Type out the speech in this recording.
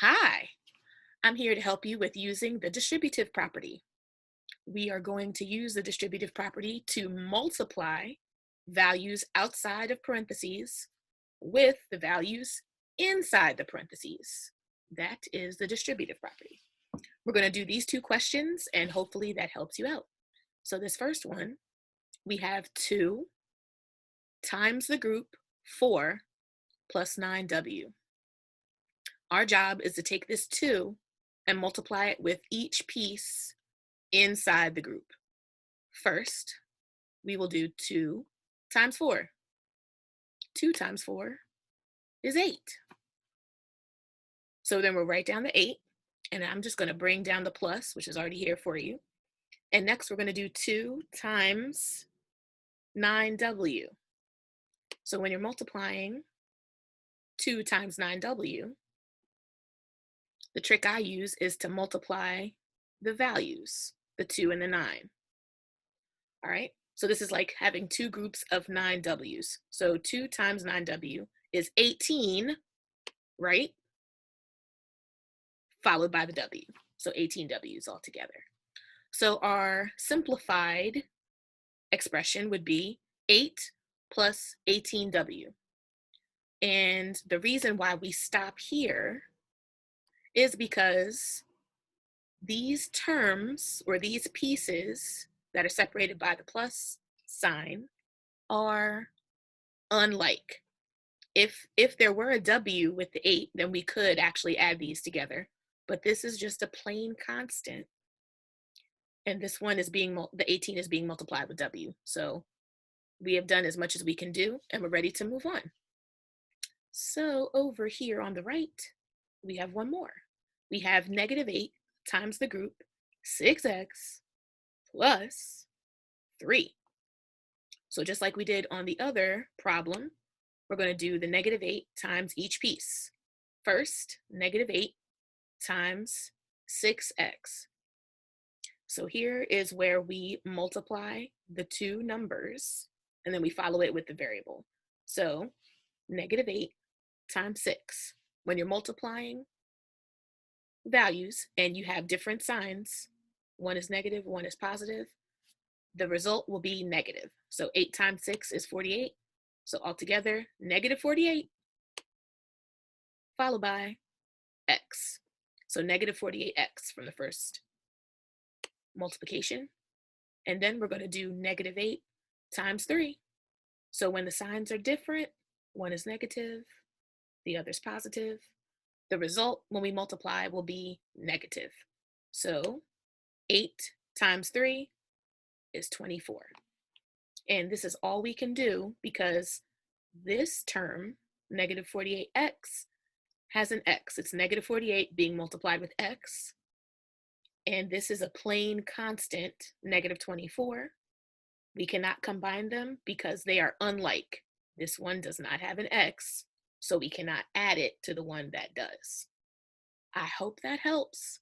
Hi, I'm here to help you with using the distributive property. We are going to use the distributive property to multiply values outside of parentheses with the values inside the parentheses. That is the distributive property. We're going to do these two questions and hopefully that helps you out. So this first one, we have 2 times the group 4 plus 9w. Our job is to take this 2 and multiply it with each piece inside the group. First, we will do 2 times 4. 2 times 4 is 8. So then we'll write down the 8, and I'm just going to bring down the plus, which is already here for you. And next, we're going to do 2 times 9w. So when you're multiplying 2 times 9w, the trick I use is to multiply the values, the 2 and the 9. All right, so this is like having two groups of 9w's. So 2 times 9w is 18, right? Followed by the w. So 18w's altogether. So our simplified expression would be 8 plus 18w. And the reason why we stop here is because these terms or these pieces that are separated by the plus sign are unlike. If there were a w with the 8, then we could actually add these together. But this is just a plain constant. And this one is the 18 is being multiplied with w. So we have done as much as we can do, and we're ready to move on. So over here on the right, we have one more. We have negative 8 times the group 6x plus 3. So just like we did on the other problem, we're going to do the negative 8 times each piece. First, negative 8 times 6x. So here is where we multiply the two numbers, and then we follow it with the variable. So negative 8 times 6. When you're multiplying values and you have different signs, one is negative, one is positive, the result will be negative. So 8 times 6 is 48. So altogether, negative 48 followed by x. So negative 48x from the first multiplication. And then we're going to do negative 8 times 3. So when the signs are different, one is negative, the other is positive. The result when we multiply will be negative. So 8 times 3 is 24. And this is all we can do because this term, negative 48x, has an x. It's negative 48 being multiplied with x. And this is a plain constant, negative 24. We cannot combine them because they are unlike. This one does not have an x, so we cannot add it to the one that does. I hope that helps.